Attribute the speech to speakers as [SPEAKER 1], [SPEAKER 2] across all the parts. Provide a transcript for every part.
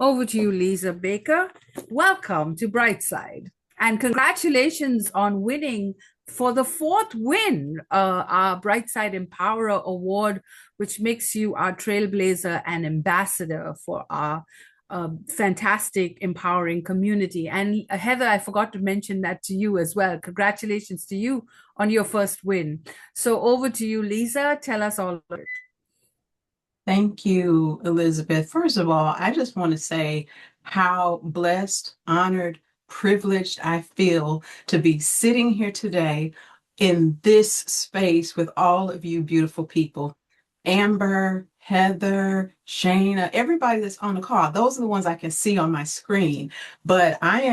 [SPEAKER 1] Over to you, Lisa Baker. Welcome to Brightside. And congratulations on winning for the fourth win, our Brightside Empowerer Award, which makes you our trailblazer and ambassador for our fantastic, empowering community. And Heather, I forgot to mention that to you as well. Congratulations to you on your first win. So over to you, Lisa. Tell us all about it.
[SPEAKER 2] Thank you, Elizabeth. First of all, I just want to say how blessed, honored, privileged I feel to be sitting here today in this space with all of you beautiful people. Amber, Heather, Shayna, everybody that's on the call. Those are the ones I can see on my screen. But I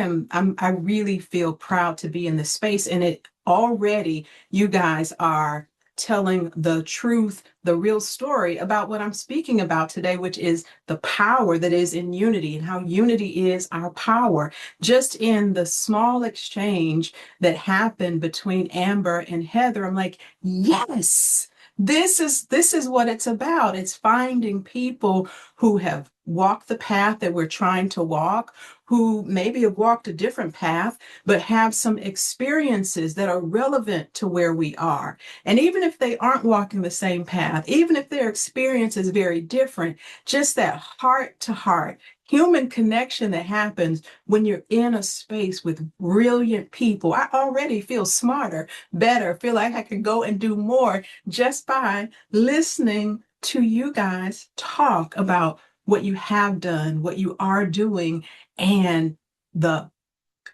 [SPEAKER 2] really feel proud to be in this space. And it already, you guys are telling the truth, the real story about what I'm speaking about today, which is the power that is in unity and how unity is our power. Just in the small exchange that happened between Amber and Heather, I'm like, yes, this is what it's about. It's finding people who have walked the path that we're trying to walk, who maybe have walked a different path, but have some experiences that are relevant to where we are. And even if they aren't walking the same path, even if their experience is very different, just that heart to heart human connection that happens when you're in a space with brilliant people. I already feel smarter, better, feel like I can go and do more just by listening to you guys talk about what you have done, what you are doing, and the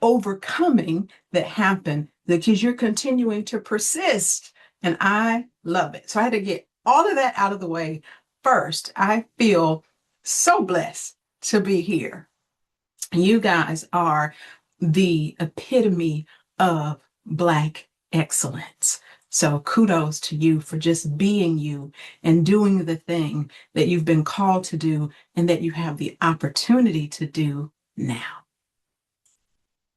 [SPEAKER 2] overcoming that happened because you're continuing to persist. And I love it. So I had to get all of that out of the way first. I feel so blessed to be here. You guys are the epitome of Black excellence. So kudos to you for just being you and doing the thing that you've been called to do and that you have the opportunity to do now.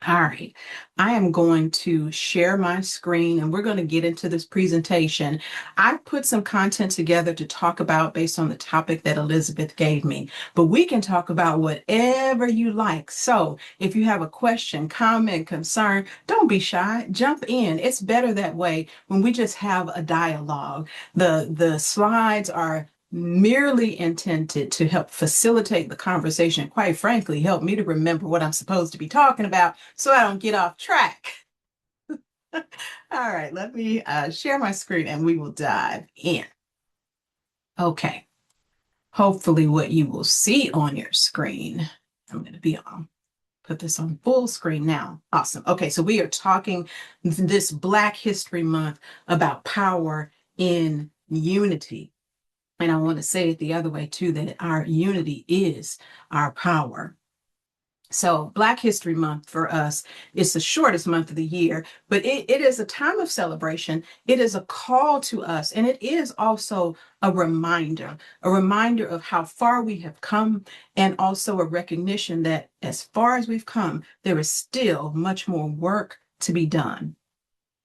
[SPEAKER 2] All right, I am going to share my screen and we're going to get into this presentation. I put some content together to talk about based on the topic that Elizabeth gave me, but we can talk about whatever you like. So if you have a question, comment, concern, don't be shy, jump in. It's better that way when we just have a dialogue. The slides are merely intended to help facilitate the conversation, quite frankly, help me to remember what I'm supposed to be talking about so I don't get off track. All right, let me share my screen and we will dive in. Okay, hopefully what you will see on your screen, I'm going to be on. Put this on full screen now. Awesome. Okay, so we are talking this Black History Month about power in unity. And I want to say it the other way too, that our unity is our power. So Black History Month for us is the shortest month of the year, but it is a time of celebration. It is a call to us, and it is also a reminder of how far we have come, and also a recognition that as far as we've come, there is still much more work to be done.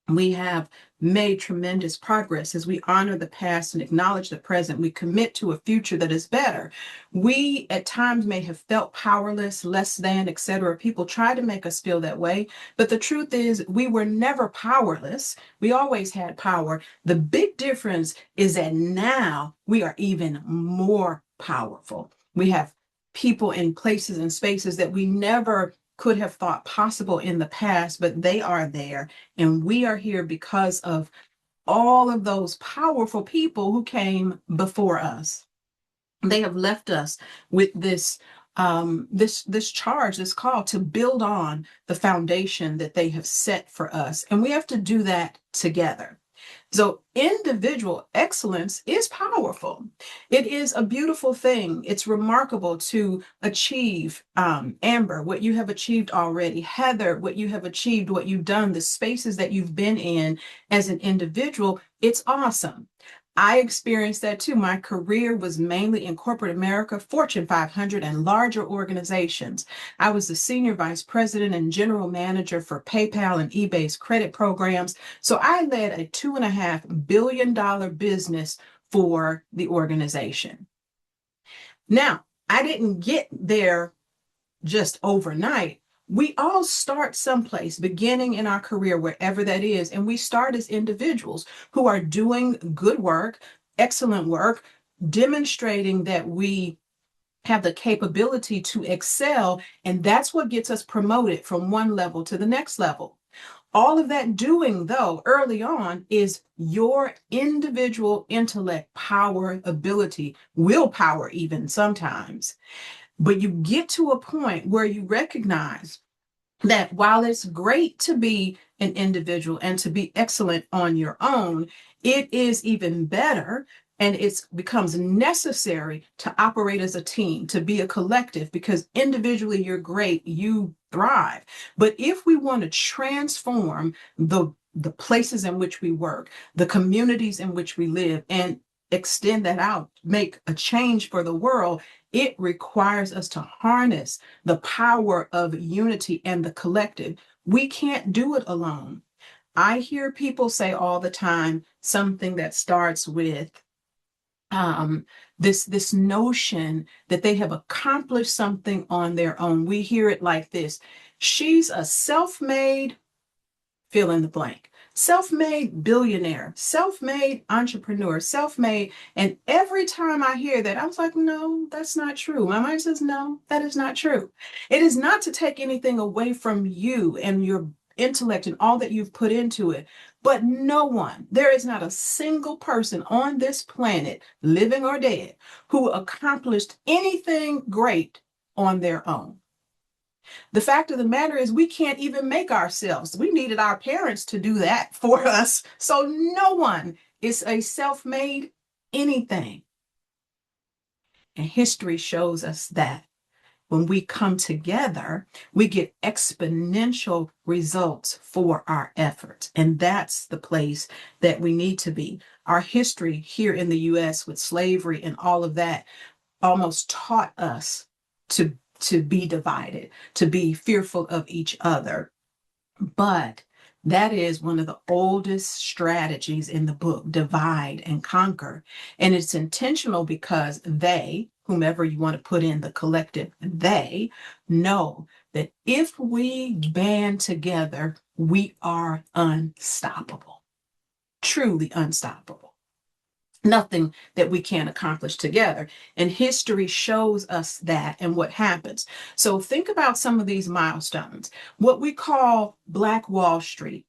[SPEAKER 2] We have made tremendous progress as we honor the past and acknowledge the present. We commit to a future that is better. We at times may have felt powerless, less than, etc. People try to make us feel that way, but the truth is we were never powerless. We always had power. The big difference is that now we are even more powerful. We have people in places and spaces that we never could have thought possible in the past, but they are there. And we are here because of all of those powerful people who came before us. They have left us with this charge, this call to build on the foundation that they have set for us. And we have to do that together. So individual excellence is powerful. It is a beautiful thing. It's remarkable to achieve, Amber, what you have achieved already. Heather, what you have achieved, what you've done, the spaces that you've been in as an individual. It's awesome. I experienced that too. My career was mainly in corporate America, Fortune 500 and larger organizations. I was the senior vice president and general manager for PayPal and eBay's credit programs. So I led a $2.5 billion business for the organization. Now, I didn't get there just overnight. We all start someplace, beginning in our career, wherever that is. And we start as individuals who are doing good work, excellent work, demonstrating that we have the capability to excel. And that's what gets us promoted from one level to the next level. All of that doing, though, early on is your individual intellect, power, ability, willpower, even sometimes. But you get to a point where you recognize that while it's great to be an individual and to be excellent on your own, it is even better and it becomes necessary to operate as a team, to be a collective, because individually you're great, you thrive. But if we want to transform the places in which we work, the communities in which we live, and extend that out, make a change for the world, it requires us to harness the power of unity and the collective. We can't do it alone. I hear people say all the time something that starts with this notion that they have accomplished something on their own. We hear it like this: she's a self-made, fill in the blank, self-made billionaire, self-made entrepreneur, self-made. And every time I hear that, I was like, no, that's not true. My mind says, no, that is not true. It is not to take anything away from you and your intellect and all that you've put into it. But no one, there is not a single person on this planet, living or dead, who accomplished anything great on their own. The fact of the matter is, we can't even make ourselves. We needed our parents to do that for us. So no one is a self-made anything. And history shows us that when we come together, we get exponential results for our efforts. And that's the place that we need to be. Our history here in the US with slavery and all of that almost taught us to be divided, to be fearful of each other. But that is one of the oldest strategies in the book, divide and conquer. And it's intentional because they, whomever you want to put in the collective, they know that if we band together, we are unstoppable, truly unstoppable. Nothing that we can't accomplish together. And history shows us that and what happens. So think about some of these milestones. What we call Black Wall Street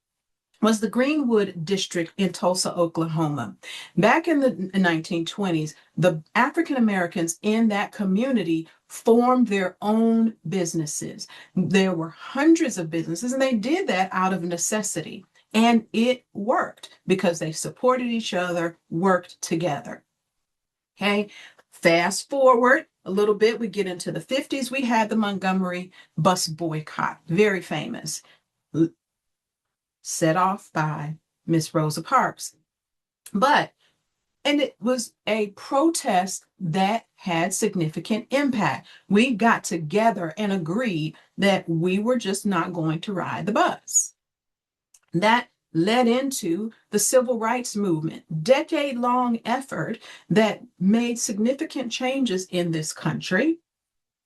[SPEAKER 2] was the Greenwood district in Tulsa, Oklahoma. Back in the 1920s, the African Americans in that community formed their own businesses. There were hundreds of businesses, and they did that out of necessity. And it worked because they supported each other, worked together. Okay, fast forward a little bit, we get into the 50s. We had the Montgomery bus boycott, very famous, set off by Miss Rosa Parks. And it was a protest that had significant impact. We got together and agreed that we were just not going to ride the bus. That led into the civil rights movement, decade-long effort that made significant changes in this country.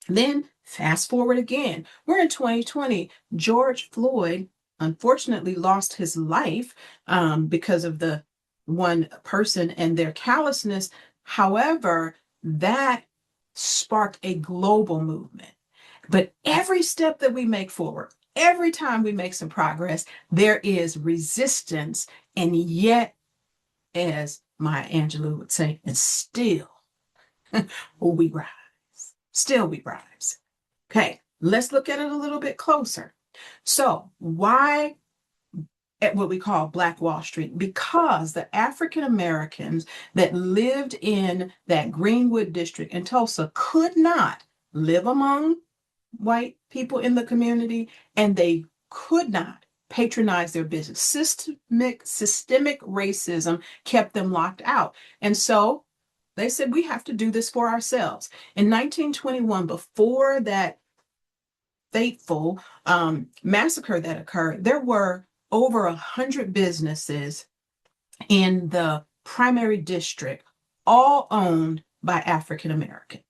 [SPEAKER 2] Then fast forward again, we're in 2020. George Floyd unfortunately lost his life because of the one person and their callousness. However, that sparked a global movement. But every step that we make forward, every time we make some progress, there is resistance. And yet, as Maya Angelou would say, and still we rise. Still we rise. Okay, let's look at it a little bit closer. So why at what we call Black Wall Street? Because the African Americans that lived in that Greenwood district in Tulsa could not live among white people in the community, and they could not patronize their business. Systemic racism kept them locked out. And so they said, we have to do this for ourselves. In 1921, before that fateful massacre that occurred, there were over 100 businesses in the primary district, all owned by African Americans.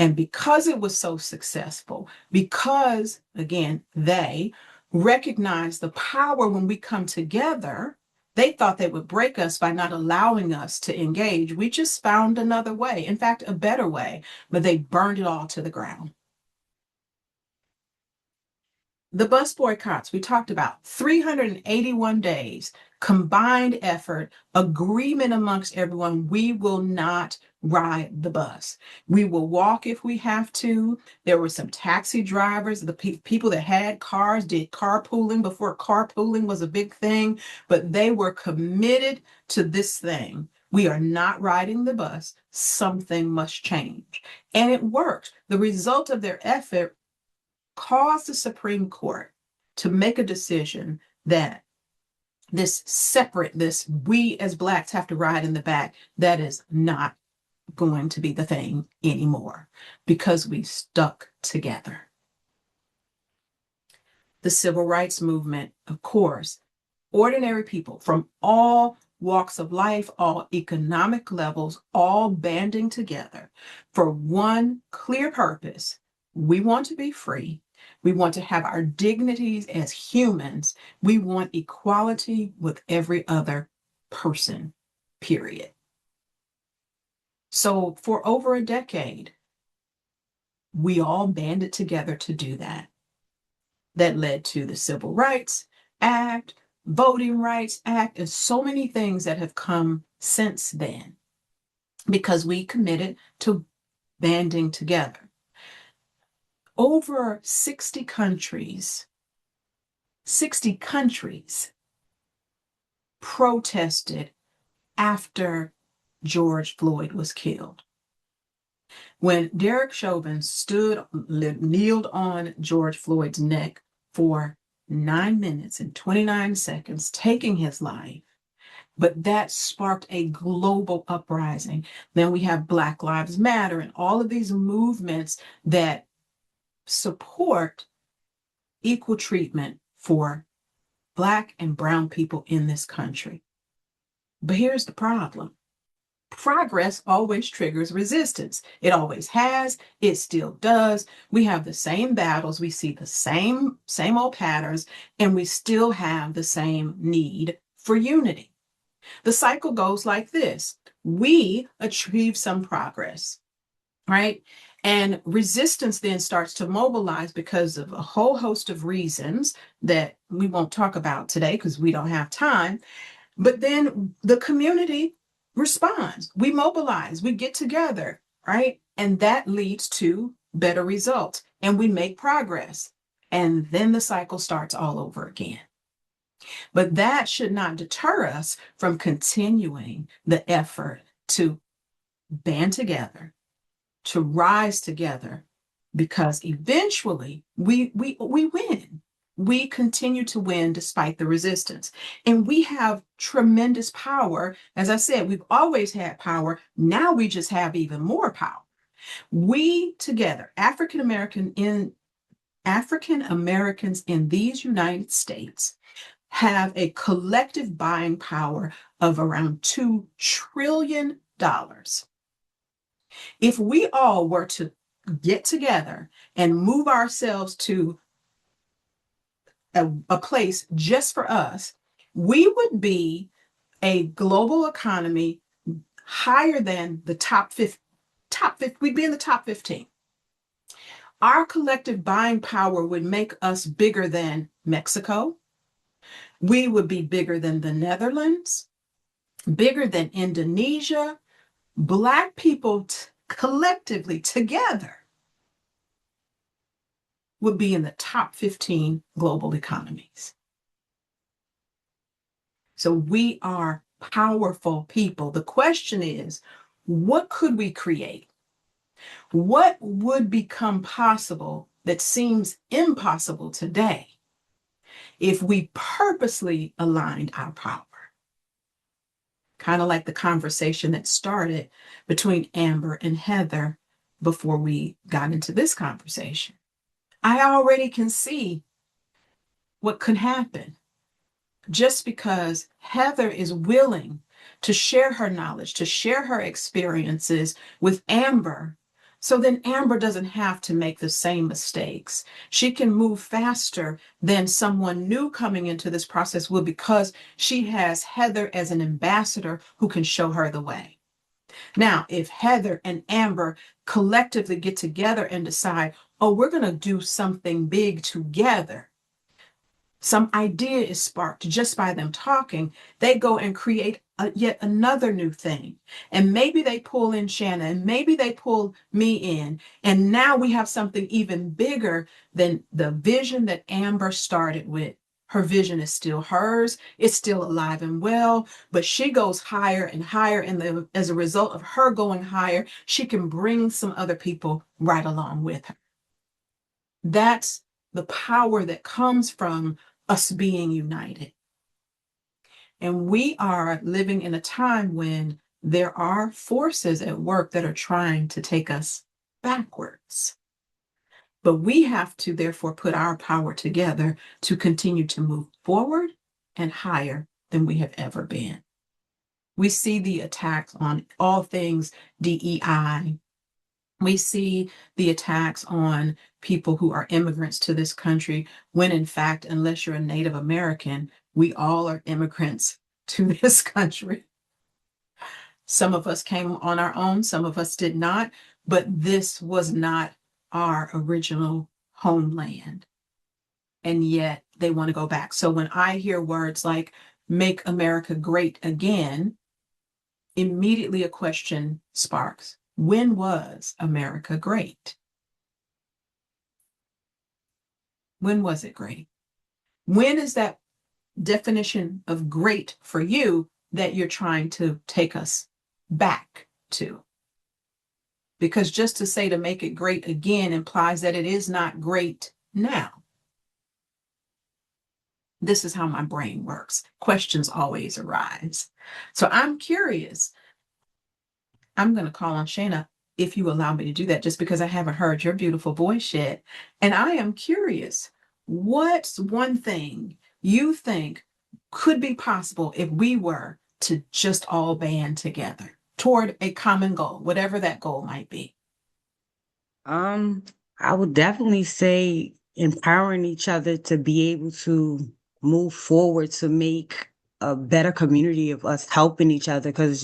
[SPEAKER 2] And because it was so successful, because, again, they recognized the power when we come together, they thought they would break us by not allowing us to engage. We just found another way, in fact, a better way, but they burned it all to the ground. The bus boycotts, we talked about 381 days, combined effort, agreement amongst everyone. We will not ride the bus. We will walk if we have to. There were some taxi drivers, the people that had cars did carpooling before carpooling was a big thing, but they were committed to this thing. We are not riding the bus. Something must change. And it worked. The result of their effort caused the Supreme Court to make a decision that this we as Blacks have to ride in the back, that is not going to be the thing anymore because we stuck together. The Civil Rights Movement, of course, ordinary people from all walks of life, all economic levels, all banding together for one clear purpose. We want to be free. We want to have our dignities as humans. We want equality with every other person, period. So for over a decade, we all banded together to do that. That led to the Civil Rights Act, Voting Rights Act, and so many things that have come since then because we committed to banding together. Over 60 countries protested after George Floyd was killed. When Derek Chauvin kneeled on George Floyd's neck for 9 minutes and 29 seconds, taking his life, but that sparked a global uprising. Then we have Black Lives Matter and all of these movements that support equal treatment for Black and brown people in this country. But here's the problem. Progress always triggers resistance. It always has. It still does. We have the same battles. We see the same old patterns, and we still have the same need for unity. The cycle goes like this. We achieve some progress, right? And resistance then starts to mobilize because of a whole host of reasons that we won't talk about today because we don't have time. But then the community responds. We mobilize, we get together, right? And that leads to better results and we make progress. And then the cycle starts all over again. But that should not deter us from continuing the effort to band together, to rise together, because eventually we win. We continue to win despite the resistance. And we have tremendous power. As I said, we've always had power. Now we just have even more power. We together, African Americans in these United States, have a collective buying power of around $2 trillion. If we all were to get together and move ourselves to a place just for us, we would be a global economy higher than the top 50, we'd be in the top 15. Our collective buying power would make us bigger than Mexico. We would be bigger than the Netherlands, bigger than Indonesia. Black people collectively together would be in the top 15 global economies. So we are powerful people. The question is, what could we create? What would become possible that seems impossible today if we purposely aligned our power? Kind of like the conversation that started between Amber and Heather before we got into this conversation. I already can see what could happen just because Heather is willing to share her knowledge, to share her experiences with Amber. So then Amber doesn't have to make the same mistakes. She can move faster than someone new coming into this process will, because she has Heather as an ambassador who can show her the way. Now, if Heather and Amber collectively get together and decide, oh, we're going to do something big together, some idea is sparked just by them talking, they go and create yet another new thing. And maybe they pull in Shanna, and maybe they pull me in. And now we have something even bigger than the vision that Amber started with. Her vision is still hers. It's still alive and well, but she goes higher and higher. And as a result of her going higher, she can bring some other people right along with her. That's the power that comes from us being united. And we are living in a time when there are forces at work that are trying to take us backwards. But we have to therefore put our power together to continue to move forward and higher than we have ever been. We see the attacks on all things DEI. We see the attacks on people who are immigrants to this country, when in fact, unless you're a Native American, we all are immigrants to this country. Some of us came on our own, some of us did not, but this was not our original homeland. And yet they want to go back. So when I hear words like "make America great again," immediately a question sparks. When was America great? When was it great? When is that definition of great for you that you're trying to take us back to? Because just to say to make it great again implies that it is not great now. This is how my brain works. Questions always arise. So I'm curious. I'm going to call on Shayna, if you allow me to do that, just because I haven't heard your beautiful voice yet. And I am curious, what's one thing you think could be possible if we were to just all band together toward a common goal, whatever that goal might be?
[SPEAKER 3] I would definitely say empowering each other to be able to move forward to make a better community of us helping each other. Because,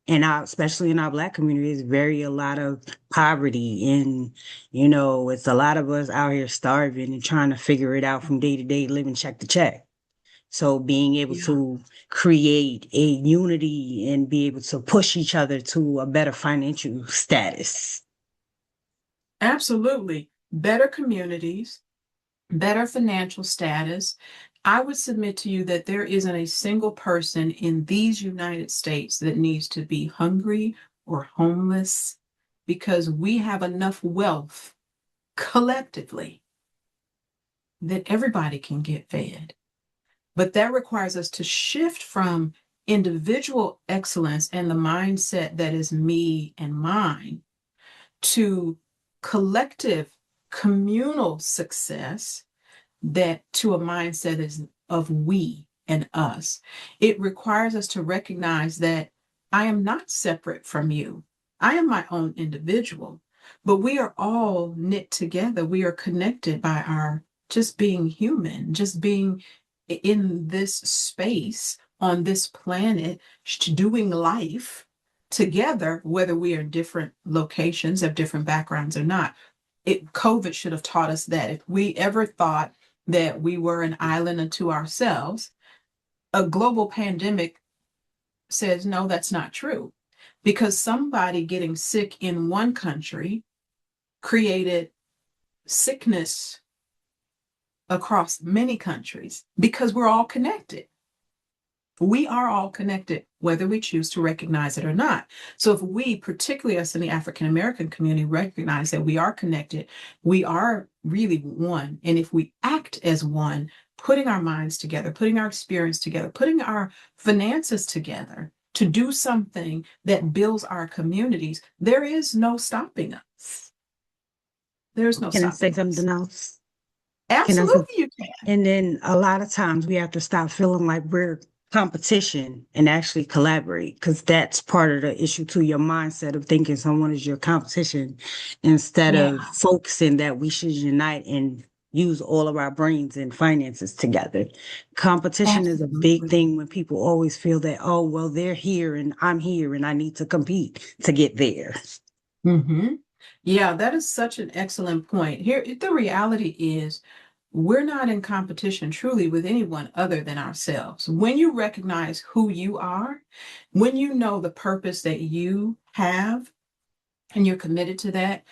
[SPEAKER 3] in our, especially in our Black community, it's a lot of poverty, and, it's a lot of us out here starving and trying to figure it out from day to day, living check to check. So being able to create a unity and be able to push each other to a better financial status.
[SPEAKER 2] Absolutely. Better communities, better financial status. I would submit to you that there isn't a single person in these United States that needs to be hungry or homeless, because we have enough wealth collectively that everybody can get fed. But that requires us to shift from individual excellence and the mindset that is me and mine to collective communal success, that to a mindset is of we and us. It requires us to recognize that I am not separate from you. I am my own individual, but we are all knit together. We are connected by our just being human, just being in this space on this planet, doing life together, whether we are in different locations, have different backgrounds or not. COVID should have taught us that. If we ever thought that we were an island unto ourselves, a global pandemic says, no, that's not true. Because somebody getting sick in one country created sickness across many countries, because we're all connected. We are all connected, whether we choose to recognize it or not. So if we, particularly us in the African American community, recognize that we are connected, we are really one. And if we act as one, putting our minds together, putting our experience together, putting our finances together to do something that builds our communities, there is no stopping us. There's no
[SPEAKER 3] Can I say
[SPEAKER 2] stopping us.
[SPEAKER 3] something else?
[SPEAKER 2] Absolutely, you can.
[SPEAKER 3] And then a lot of times we have to stop feeling like we're competition and actually collaborate, because that's part of the issue too. Your mindset of thinking someone is your competition instead
[SPEAKER 2] Yeah.
[SPEAKER 3] of focusing that we should unite and use all of our brains and finances together. Competition is a big
[SPEAKER 2] Absolutely.
[SPEAKER 3] thing when people always feel that, oh, well, they're here and I'm here and I need to compete to get there.
[SPEAKER 2] Mm-hmm. Yeah, that is such an excellent point. Here, the reality is we're not in competition truly with anyone other than ourselves. When you recognize who you are, when you know the purpose that you have, and you're committed to that,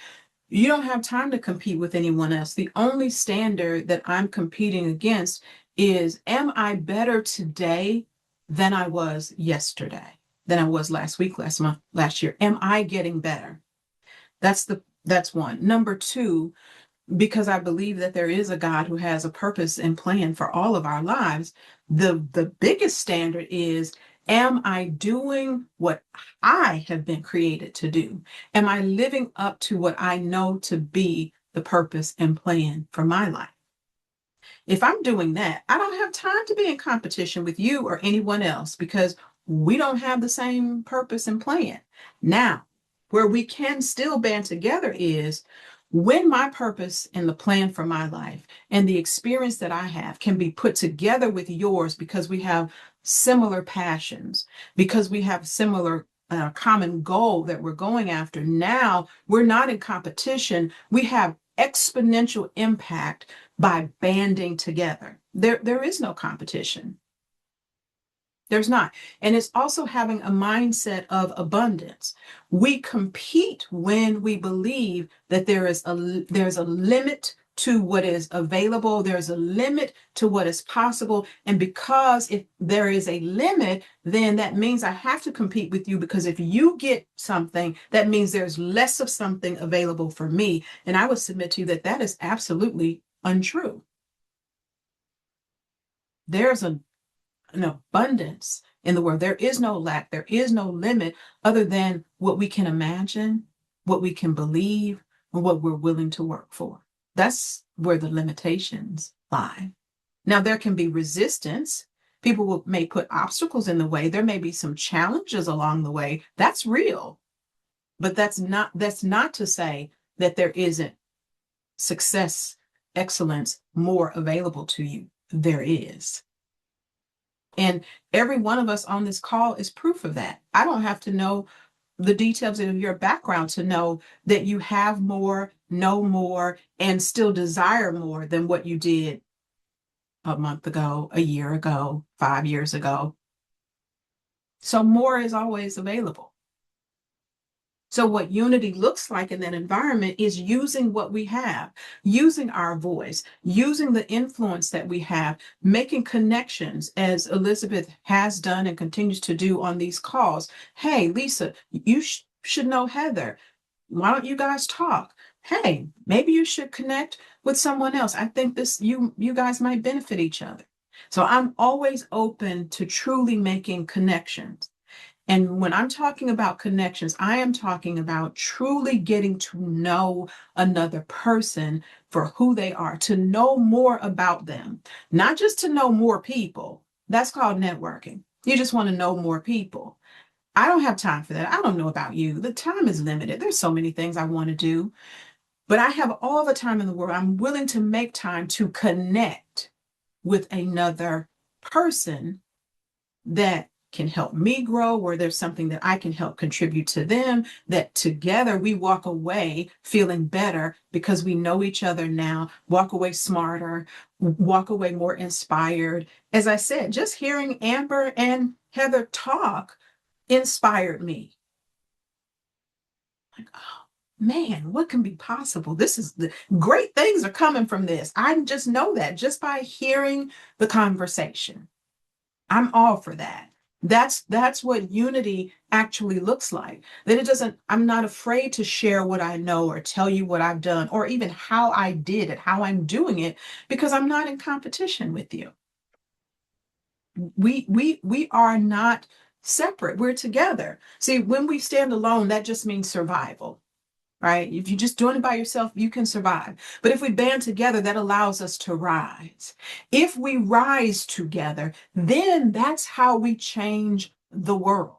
[SPEAKER 2] you don't have time to compete with anyone else. The only standard that I'm competing against is, am I better today than I was yesterday, than I was last week, last month, last year? Am I getting better? That's one. Number two, because I believe that there is a God who has a purpose and plan for all of our lives, the biggest standard is, am I doing what I have been created to do? Am I living up to what I know to be the purpose and plan for my life? If I'm doing that, I don't have time to be in competition with you or anyone else because we don't have the same purpose and plan. Now, where we can still band together is when my purpose and the plan for my life and the experience that I have can be put together with yours because we have similar passions, because we have similar common goal that we're going after. Now we're not in competition. We have exponential impact by banding together. There is no competition. There's not. And it's also having a mindset of abundance. We compete when we believe that there's a limit to what is available, there's a limit to what is possible. And because if there is a limit, then that means I have to compete with you, because if you get something, that means there's less of something available for me. And I would submit to you that that is absolutely untrue. There's an abundance in the world. There is no lack. There is no limit other than what we can imagine, what we can believe, and what we're willing to work for. That's where the limitations lie. Now, there can be resistance. People may put obstacles in the way. There may be some challenges along the way. That's real. But that's not to say that there isn't success, excellence, more available to you. There is. And every one of us on this call is proof of that. I don't have to know the details of your background to know that you have more, know more, and still desire more than what you did a month ago, a year ago, 5 years ago. So more is always available. So what unity looks like in that environment is using what we have, using our voice, using the influence that we have, making connections as Elizabeth has done and continues to do on these calls. Hey, Lisa, you should know Heather. Why don't you guys talk? Hey, maybe you should connect with someone else. I think you guys might benefit each other. So I'm always open to truly making connections. And when I'm talking about connections, I am talking about truly getting to know another person for who they are, to know more about them, not just to know more people. That's called networking. You just want to know more people. I don't have time for that. I don't know about you. The time is limited. There's so many things I want to do, but I have all the time in the world. I'm willing to make time to connect with another person that can help me grow, where there's something that I can help contribute to them, that together we walk away feeling better because we know each other now, walk away smarter, walk away more inspired. As I said, just hearing Amber and Heather talk inspired me. Like, oh man, what can be possible? This is the great things are coming from this. I just know that just by hearing the conversation. I'm all for that. That's what unity actually looks like. That it doesn't, I'm not afraid to share what I know or tell you what I've done or even how I did it, how I'm doing it, because I'm not in competition with you. We are not separate. We're together. See, when we stand alone, that just means survival. right? If you're just doing it by yourself, you can survive. But if we band together, that allows us to rise. If we rise together, then that's how we change the world.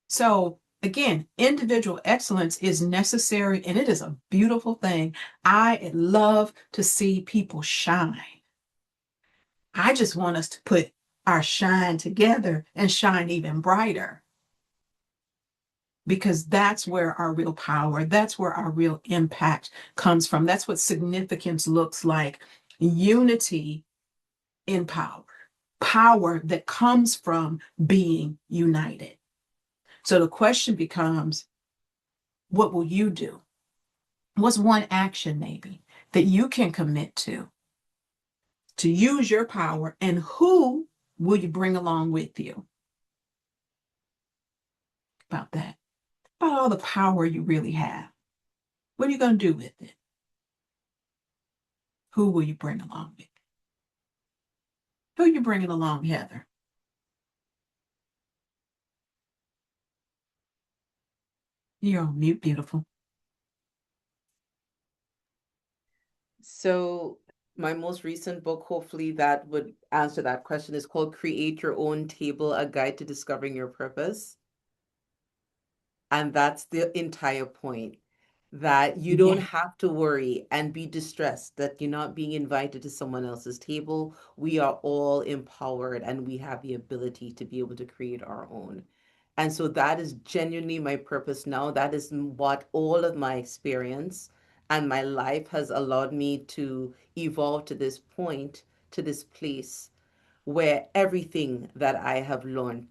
[SPEAKER 2] So again, individual excellence is necessary and it is a beautiful thing. I love to see people shine. I just want us to put our shine together and shine even brighter, because that's where our real power, that's where our real impact comes from. That's what significance looks like. Unity in power, power that comes from being united. So the question becomes, what will you do? What's one action maybe that you can commit to use your power, and who will you bring along with you? About that, about all the power you really have. What are you going to do with it? Who will you bring along with you? Who are you bringing along, Heather? You're on mute, beautiful.
[SPEAKER 4] So my most recent book, hopefully that would answer that question, is called Create Your Own Table, A Guide to Discovering Your Purpose. And that's the entire point, that you don't have to worry and be distressed that you're not being invited to someone else's table. We are all empowered and we have the ability to be able to create our own. And so that is genuinely my purpose now. That is what all of my experience and my life has allowed me to evolve to this point, to this place where everything that I've learned,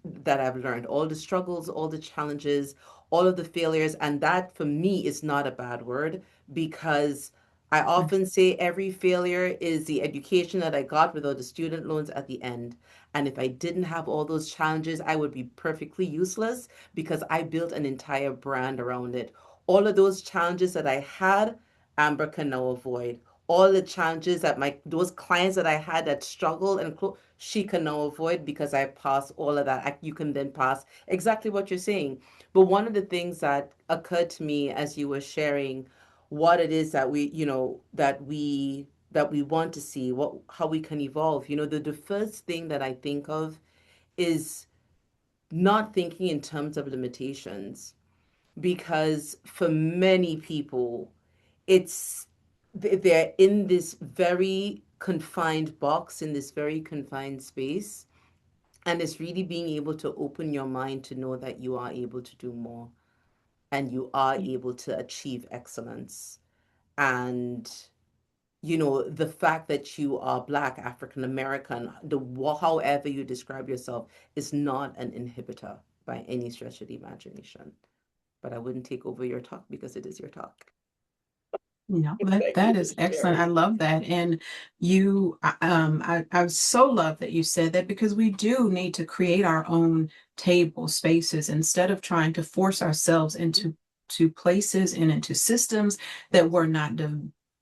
[SPEAKER 4] all the struggles, all the challenges, all of the failures, and that for me is not a bad word, because I often say every failure is the education that I got without the student loans at the end. And if I didn't have all those challenges, I would be perfectly useless, because I built an entire brand around it. All of those challenges that I had, Amber can now avoid. All the challenges that those clients that I had that struggled and she can now avoid, because I passed all of that. You can then pass exactly what you're saying. But one of the things that occurred to me as you were sharing what it is that we want to see, how we can evolve. The first thing that I think of is not thinking in terms of limitations, because for many people, it's they're in this very confined box, in this very confined space, and it's really being able to open your mind to know that you are able to do more and you are able to achieve excellence. And the fact that you are Black, African American, however you describe yourself, is not an inhibitor by any stretch of the imagination. But I wouldn't take over your talk because it is your talk.
[SPEAKER 2] No, that is excellent. I love that. And I so love that you said that, because we do need to create our own table spaces instead of trying to force ourselves into places and into systems that were not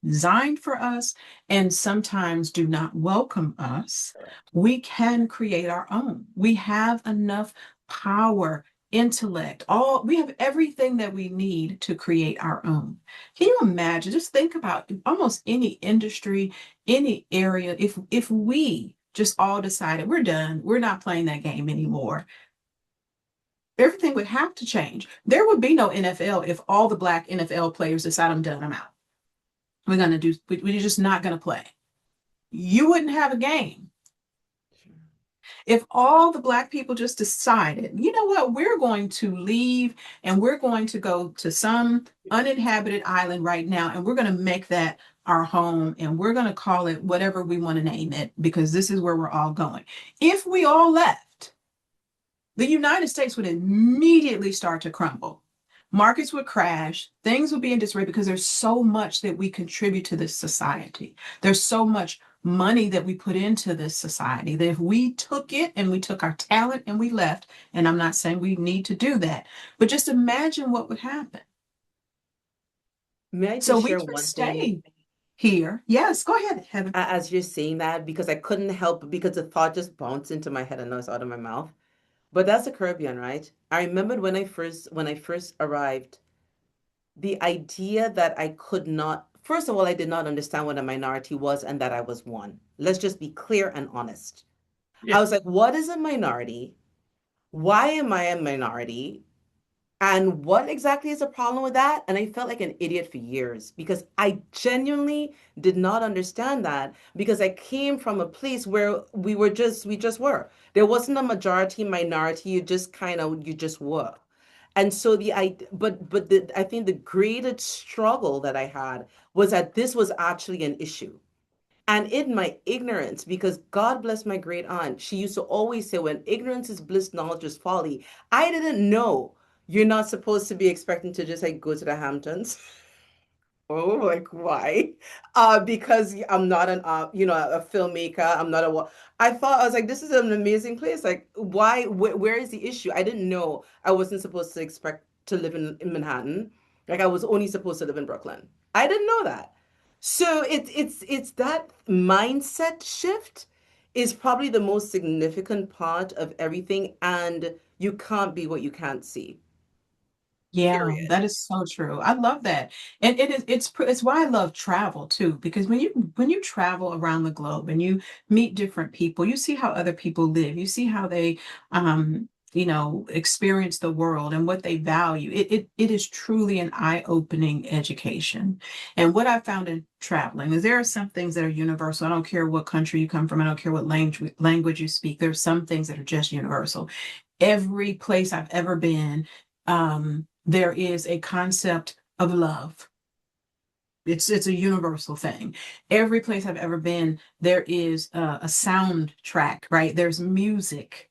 [SPEAKER 2] designed for us and sometimes do not welcome us. We can create our own. We have enough power, intellect, we have everything that we need to create our own. Can you imagine? Just think about almost any industry, any area. If we just all decided we're done, we're not playing that game anymore, everything would have to change. There would be no NFL if all the Black NFL players decide, I'm done, I'm out. We're just not going to play. You wouldn't have a game. If all the Black people just decided, you know what, we're going to leave and we're going to go to some uninhabited island right now, and we're going to make that our home, and we're going to call it whatever we want to name it, because this is where we're all going. If we all left, the United States would immediately start to crumble. Markets would crash, things would be in disarray, because there's so much that we contribute to this society. There's so much money that we put into this society that if we took it and we took our talent and we left, and I'm not saying we need to do that, but just imagine what would happen.
[SPEAKER 4] May I just
[SPEAKER 2] So we
[SPEAKER 4] share
[SPEAKER 2] can
[SPEAKER 4] one
[SPEAKER 2] stay
[SPEAKER 4] thing?
[SPEAKER 2] Here. Yes, go ahead, Heather.
[SPEAKER 4] As you're saying that, because I couldn't help, because the thought just bounced into my head and now it's out of my mouth. But that's the Caribbean, right? I remembered when I first arrived the idea that I could not, first of all, I did not understand what a minority was and that I was one. Let's just be clear and honest.
[SPEAKER 2] Yeah.
[SPEAKER 4] I was like, what is a minority? Why am I a minority? And what exactly is the problem with that? And I felt like an idiot for years because I genuinely did not understand that because I came from a place where we just were. There wasn't a majority, minority, you just were. And so I think the greatest struggle that I had was that this was actually an issue. And in my ignorance, because God bless my great aunt, she used to always say, when ignorance is bliss, knowledge is folly. I didn't know you're not supposed to be expecting to just like go to the Hamptons. Oh, like why? Because I'm not a filmmaker. I'm not a. I thought I was like, this is an amazing place. Like, why? Where is the issue? I didn't know I wasn't supposed to expect to live in Manhattan. Like, I was only supposed to live in Brooklyn. I didn't know that. So it's that mindset shift is probably the most significant part of everything, and you can't be what you can't see.
[SPEAKER 2] Yeah,
[SPEAKER 4] Period.
[SPEAKER 2] that is so true. I love that. And it's why I love travel too, because when you travel around the globe and you meet different people, you see how other people live, you see how they experience the world and what they value. It is truly an eye-opening education. And what I found in traveling is there are some things that are universal. I don't care what country you come from, I don't care what language you speak. There's some things that are just universal. Every place I've ever been, there is a concept of love. It's a universal thing. Every place I've ever been, there is a soundtrack, right? There's music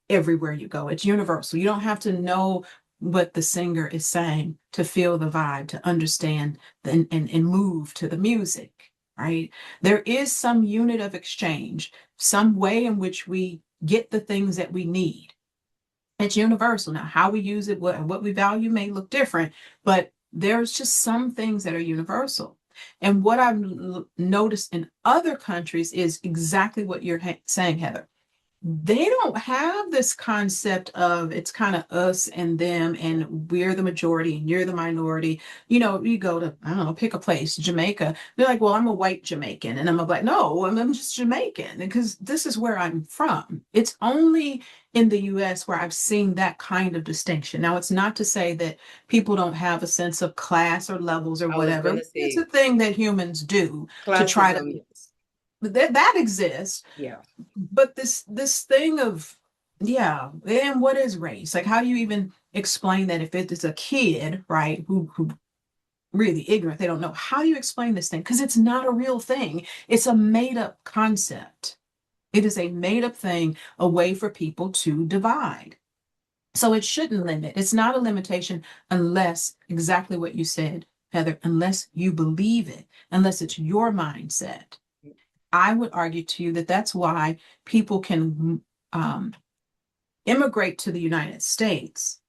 [SPEAKER 2] everywhere you go. It's universal. You don't have to know what the singer is saying to feel the vibe, to understand and move to the music, right? There is some unit of exchange, some way in which we get the things that we need. It's universal. Now, how we use it, what we value may look different, but there's just some things that are universal. And what I've noticed in other countries is exactly what you're saying, Heather. They don't have this concept of it's kind of us and them, and we're the majority and you're the minority. You go to, I don't know, pick a place, Jamaica. They're like, well, I'm a white Jamaican. And I'm like, no, I'm just Jamaican because this is where I'm from. It's only in the US where I've seen that kind of distinction. Now, it's not to say that people don't have a sense of class or levels or
[SPEAKER 4] I was
[SPEAKER 2] whatever.
[SPEAKER 4] gonna
[SPEAKER 2] It's
[SPEAKER 4] say
[SPEAKER 2] a thing that humans do to try to,
[SPEAKER 4] classism, yes.
[SPEAKER 2] that exists.
[SPEAKER 4] Yeah.
[SPEAKER 2] But this thing of, yeah, and what is race? Like, how do you even explain that if it is a kid, right, who really ignorant, they don't know. How do you explain this thing? Because it's not a real thing. It's a made up concept. It is a made up thing, a way for people to divide. So it shouldn't limit. It's not a limitation unless exactly what you said, Heather, unless you believe it, unless it's your mindset. I would argue to you that that's why people can immigrate to the United States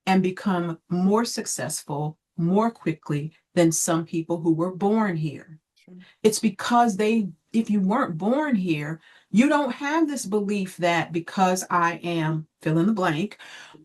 [SPEAKER 2] and become more successful more quickly than some people who were born here.
[SPEAKER 4] Sure.
[SPEAKER 2] It's because if you weren't born here, you don't have this belief that because I am fill in the blank,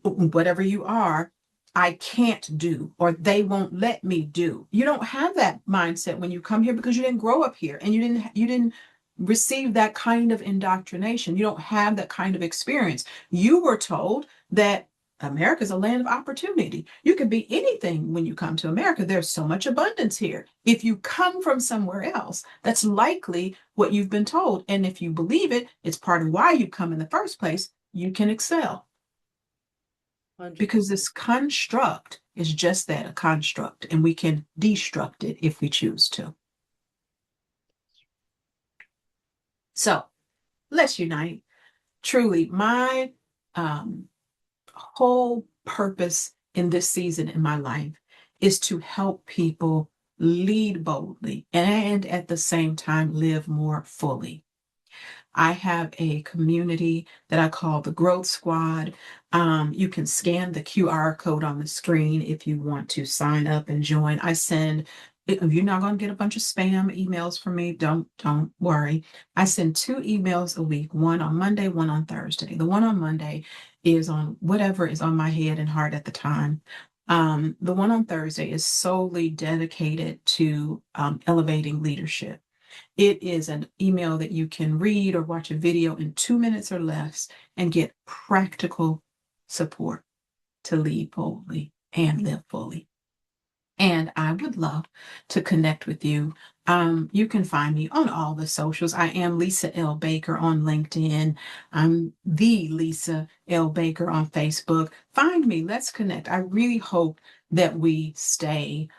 [SPEAKER 2] whatever you are, I can't do or they won't let me do. You don't have that mindset when you come here because you didn't grow up here and you didn't receive that kind of indoctrination. You don't have that kind of experience. You were told that America is a land of opportunity. You can be anything when you come to America. There's so much abundance here. If you come from somewhere else, that's likely what you've been told. And if you believe it, it's part of why you come in the first place. You can excel.
[SPEAKER 4] 100%.
[SPEAKER 2] Because this construct is just that, a construct, and we can destruct it if we choose to. So let's unite. Truly, my whole purpose in this season in my life is to help people lead boldly and at the same time live more fully. I have a community that I call the Growth Squad. You can scan the QR code on the screen if you want to sign up and join. You're not going to get a bunch of spam emails from me. Don't worry. I send 2 emails a week, one on Monday, one on Thursday. The one on Monday is on whatever is on my head and heart at the time. The one on Thursday is solely dedicated to elevating leadership. It is an email that you can read or watch a video in 2 minutes or less and get practical support to lead boldly and live fully. And I would love to connect with you. You can find me on all the socials. I am Lisa L. Baker on LinkedIn. I'm the Lisa L. Baker on Facebook. Find me. Let's connect. I really hope that we stay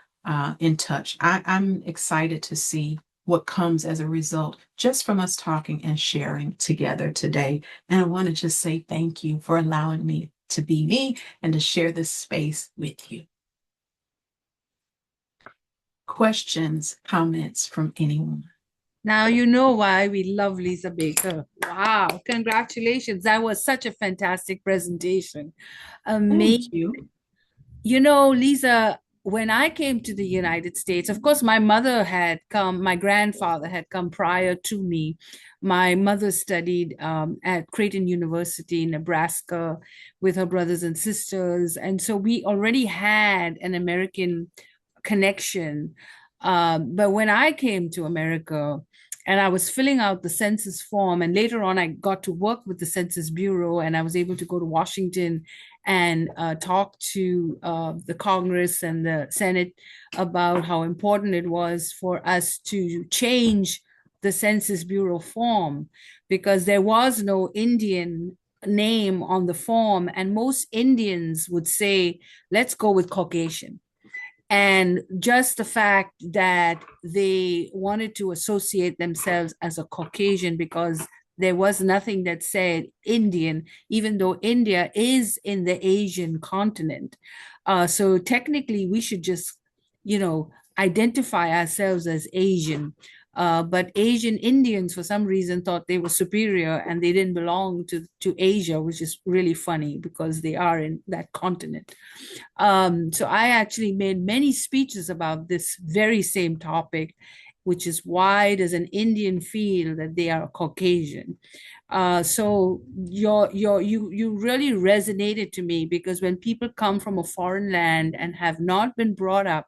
[SPEAKER 2] in touch. I'm excited to see what comes as a result just from us talking and sharing together today. And I want to just say thank you for allowing me to be me and to share this space with you. Questions, comments from anyone?
[SPEAKER 1] Now you know why we love Lisa Baker. Wow, congratulations. That was such a fantastic presentation. Amazing.
[SPEAKER 2] Thank you.
[SPEAKER 1] You know, Lisa, when I came to the United States, of course, my mother had come, my grandfather had come prior to me. My mother studied at Creighton University in Nebraska with her brothers and sisters. And so we already had an American connection. But when I came to America and I was filling out the census form, and later on I got to work with the Census Bureau, and I was able to go to Washington and talk to the Congress and the Senate about how important it was for us to change the Census Bureau form, because there was no Indian name on the form, and most Indians would say, let's go with Caucasian. And just the fact that they wanted to associate themselves as a Caucasian because there was nothing that said Indian, even though India is in the Asian continent. So technically, we should just, identify ourselves as Asian. But Asian Indians, for some reason, thought they were superior and they didn't belong to Asia, which is really funny because they are in that continent. So I actually made many speeches about this very same topic, which is, why does an Indian feel that they are Caucasian? So you really resonated to me, because when people come from a foreign land and have not been brought up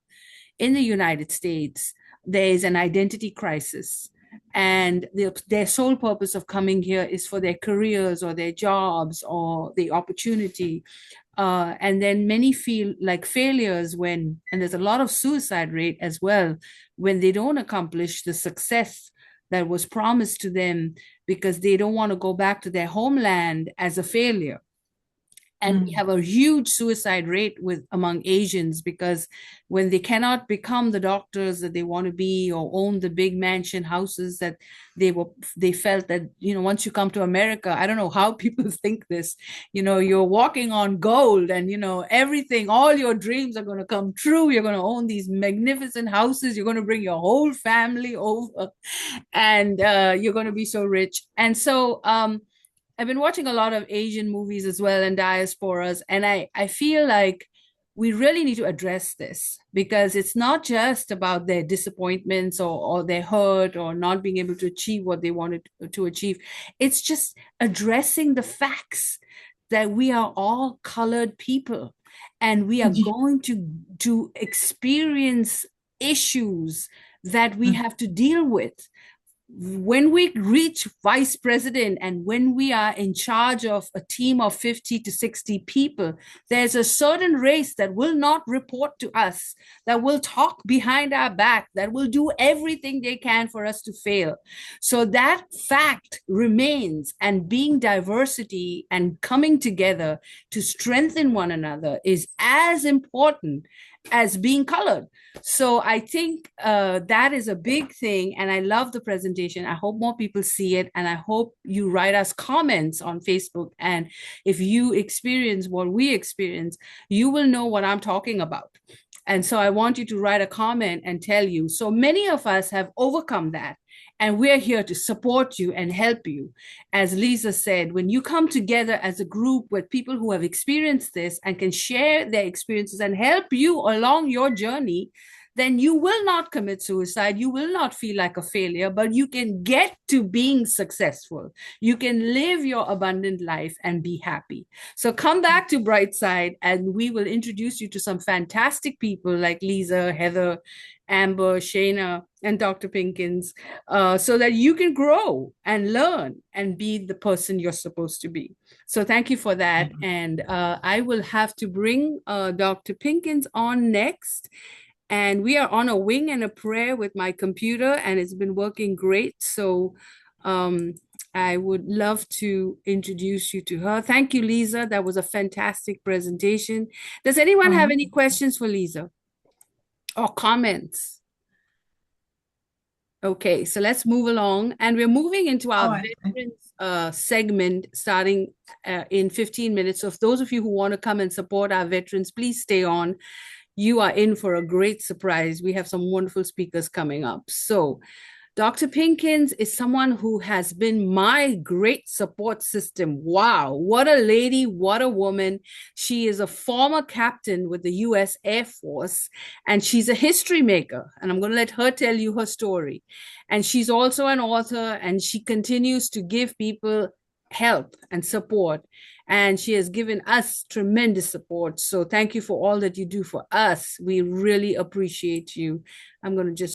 [SPEAKER 1] in the United States, there is an identity crisis. And their sole purpose of coming here is for their careers or their jobs or the opportunity. And then many feel like failures and there's a lot of suicide rate as well, when they don't accomplish the success that was promised to them, because they don't want to go back to their homeland as a failure. And we have a huge suicide rate among Asians, because when they cannot become the doctors that they want to be or own the big mansion houses that they felt that, once you come to America, I don't know how people think this, you're walking on gold and, everything, all your dreams are going to come true. You're going to own these magnificent houses. You're going to bring your whole family over and you're going to be so rich. And so, I've been watching a lot of Asian movies as well and diasporas, and I feel like we really need to address this, because it's not just about their disappointments or their hurt or not being able to achieve what they wanted to achieve. It's just addressing the facts that we are all colored people, and we are going to experience issues that we have to deal with. When we reach vice president and when we are in charge of a team of 50 to 60 people, there's a certain race that will not report to us, that will talk behind our back, that will do everything they can for us to fail. So that fact remains, and being diversity and coming together to strengthen one another is as important as being colored. So I think that is a big thing. And I love the presentation. I hope more people see it. And I hope you write us comments on Facebook. And if you experience what we experience, you will know what I'm talking about. And so I want you to write a comment and tell you. So many of us have overcome that. And we're here to support you and help you. As Lisa said, when you come together as a group with people who have experienced this and can share their experiences and help you along your journey, then you will not commit suicide. You will not feel like a failure, but you can get to being successful. You can live your abundant life and be happy. So come back to Brightside, and we will introduce you to some fantastic people like Lisa, Heather, Amber, Shayna, and Dr. Pinkins, so that you can grow and learn and be the person you're supposed to be. So thank you for that. And I will have to bring Dr. Pinkins on next. And we are on a wing and a prayer with my computer, and it's been working great. So I would love to introduce you to her. Thank you, Lisa. That was a fantastic presentation. Does anyone have any questions for Lisa or comments? Okay, so let's move along. And we're moving into our veterans segment starting in 15 minutes. So if those of you who want to come and support our veterans, please stay on. You are in for a great surprise. We have some wonderful speakers coming up. So Dr. Pinkins is someone who has been my great support system. Wow, what a lady, what a woman. She is a former captain with the U.S. Air Force, and she's a history maker. And I'm going to let her tell you her story. And she's also an author, and she continues to give people help and support. And she has given us tremendous support. So thank you for all that you do for us. We really appreciate you. I'm going to just